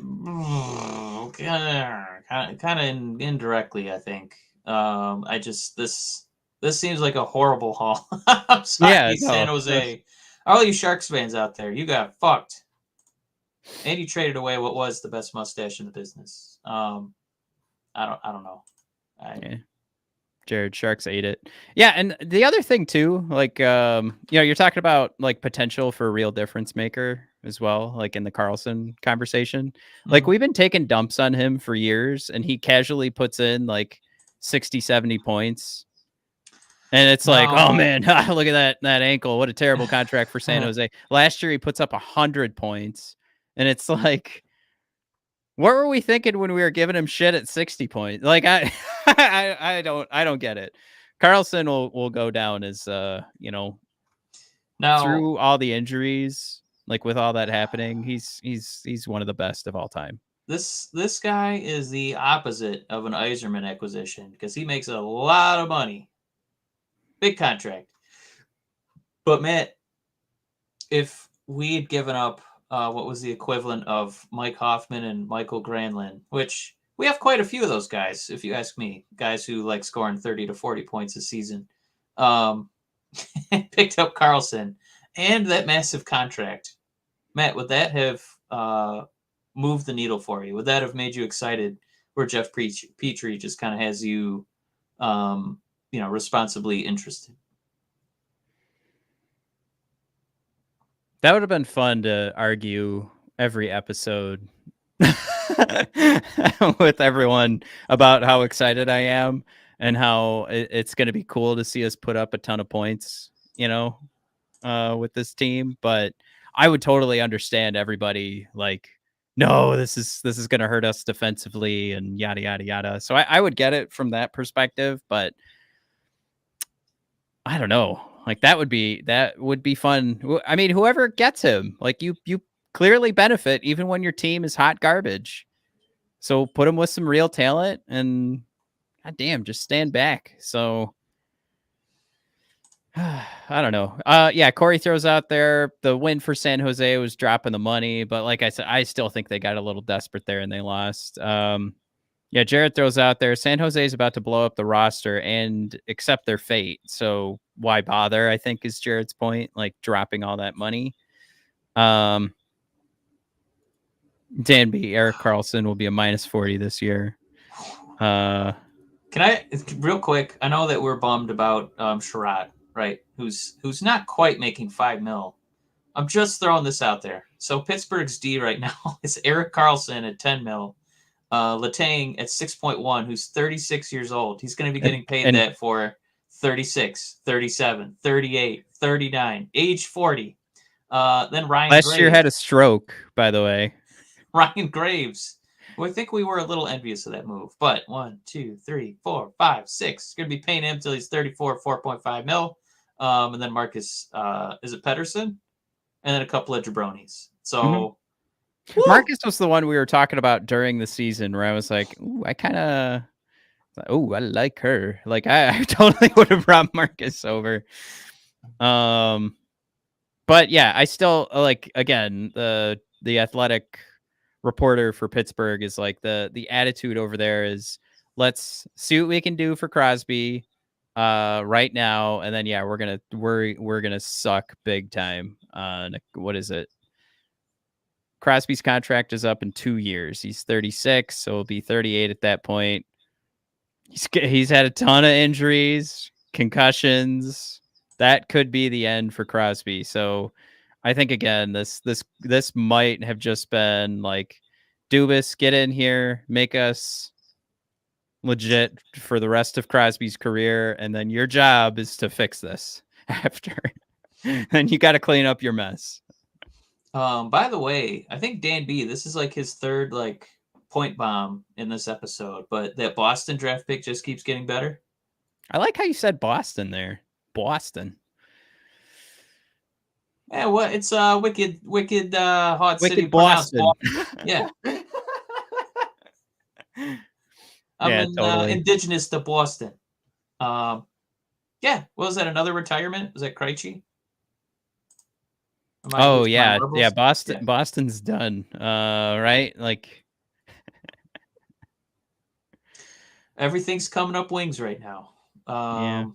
of indirectly, I think. I just this seems like a horrible haul. I'm sorry, Yeah, San no. Jose. All you Sharks fans out there, you got fucked. And you traded away what was the best mustache in the business. I don't know. Yeah. Jared, Sharks ate it. Yeah, and the other thing too, like you're talking about like potential for a real difference maker as well, like in the Carlson conversation. Like we've been taking dumps on him for years, and he casually puts in like 60, 70 points. And it's like, oh man, look at that ankle. What a terrible contract for San Jose. Last year he puts up 100 points. And it's like, what were we thinking when we were giving him shit at 60 points? Like I don't get it. Carlson will go down as now through all the injuries, like with all that happening, he's one of the best of all time. This guy is the opposite of an Yzerman acquisition because he makes a lot of money. Big contract. But Matt, if we had given up what was the equivalent of Mike Hoffman and Michael Granlund, which we have quite a few of those guys, if you ask me, guys who like scoring 30 to 40 points a season, picked up Carlson and that massive contract. Matt, would that have moved the needle for you? Would that have made you excited where Jeff Petry just kind of has you, responsibly interested? That would have been fun to argue every episode with everyone about how excited I am and how it's going to be cool to see us put up a ton of points, with this team. But I would totally understand everybody like, no, this is going to hurt us defensively and yada, yada, yada. So I would get it from that perspective, but I don't know. Like that would be fun. I mean, whoever gets him, like you clearly benefit even when your team is hot garbage. So put him with some real talent and goddamn, just stand back. So I don't know. Yeah, Corey throws out there the win for San Jose was dropping the money, but like I said, I still think they got a little desperate there and they lost. Yeah, Jared throws out there, San Jose is about to blow up the roster and accept their fate. So why bother, I think is Jared's point, like dropping all that money. Danby, Erik Karlsson will be a -40 this year. Can I, real quick, I know that we're bummed about Sherrod, right? Who's not quite making $5 million. I'm just throwing this out there. So Pittsburgh's D right now is Erik Karlsson at $10 million. Letang at 6.1, who's 36 years old. He's going to be getting paid that for 36, 37, 38, 39, age 40. Then Ryan last Graves. year had a stroke, by the way. Ryan Graves. Well, I think we were a little envious of that move. But 1, 2, 3, 4, 5, 6. Going to be paying him until he's 34, 4.5 mil. And then Marcus, is it Pettersson? And then a couple of jabronis. So Marcus was the one we were talking about during the season where I was like, ooh, I like her. Like I totally would have brought Marcus over. But yeah, I still like, again, the athletic reporter for Pittsburgh is like the attitude over there is let's see what we can do for Crosby right now. And then, yeah, we're going to suck big time. What is it? Crosby's contract is up in 2 years. He's 36, so he'll be 38 at that point. He's had a ton of injuries, concussions. That could be the end for Crosby. So I think, again, this might have just been like, Dubas, get in here, make us legit for the rest of Crosby's career, and then your job is to fix this after. And you got to clean up your mess. By the way, I think Dan B, this is like his third like point bomb in this episode, but that Boston draft pick just keeps getting better. I like how you said Boston there. Boston. Yeah, what? It's wicked hot wicked city Boston. Yeah. I'm totally. indigenous to Boston. Yeah, what was that? Another retirement? Was that Krejci? Am I Oh losing my yeah, marbles? Boston. Yeah. Boston's done. Right? Like, Everything's coming up wings right now. yeah.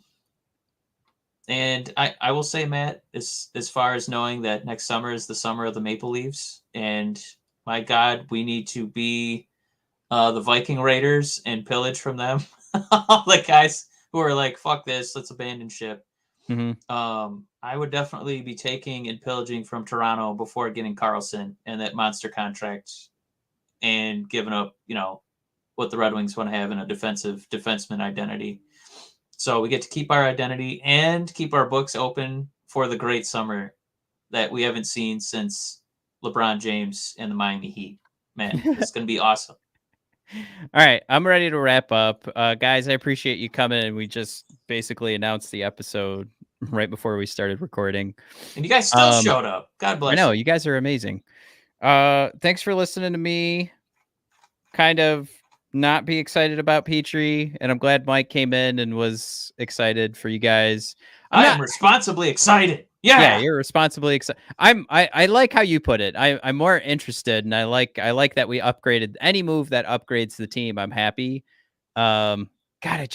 And I will say, Matt, as far as knowing that next summer is the summer of the Maple Leafs, and my God, we need to be the Viking Raiders and pillage from them. All the guys who are like, "Fuck this, let's abandon ship." hmm I would definitely be taking and pillaging from Toronto before getting Carlson and that monster contract, and giving up, what the Red Wings want to have in a defenseman identity. So we get to keep our identity and keep our books open for the great summer that we haven't seen since LeBron James and the Miami Heat. Man, it's going to be awesome. All right, I'm ready to wrap up. Guys, I appreciate you coming. We just basically announced the episode right before we started recording. And you guys still showed up. God bless I know, you. you guys are amazing. Thanks for listening to me kind of not be excited about Petry, and I'm glad Mike came in and was excited for you guys. I am responsibly excited. Yeah, you're responsibly excited. I like how you put it. I'm more interested, and I like that we upgraded. Any move that upgrades the team, I'm happy. God, I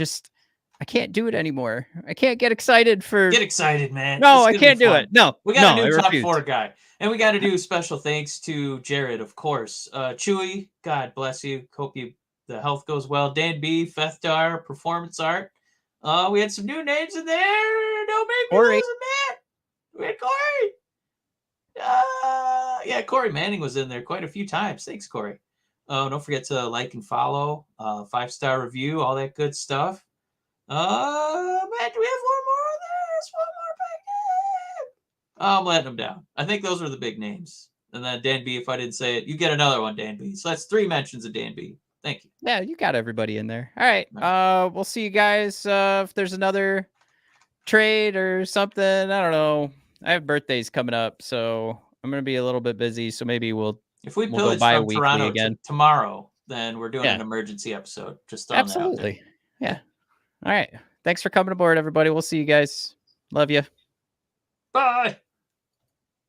can't do it anymore. I can't get excited for. Get excited, man. No, I can't do it. No, we got a new I top refuse. 4 guy, and we got to do special thanks to Jared, of course. Chewy, God bless you. Hope the health goes well. Dan B, Fethtar, Performance Art. We had some new names in there. Don't make me lose a man. We had Corey. Yeah, Corey Manning was in there quite a few times. Thanks, Corey. Don't forget to like and follow, 5-star review, all that good stuff. Man, do we have one more of this? One more big name. I'm letting them down. I think those were the big names. And then Dan B, if I didn't say it, you get another one, Dan B. So that's 3 mentions of Dan B. Thank you. Yeah, you got everybody in there. All right. We'll see you guys if there's another trade or something. I don't know. I have birthdays coming up, so I'm gonna be a little bit busy. So maybe we'll go bi-weekly from Toronto again tomorrow, then we're doing an emergency episode. Just throwing that out there. Yeah. All right. Thanks for coming aboard, everybody. We'll see you guys. Love you. Bye.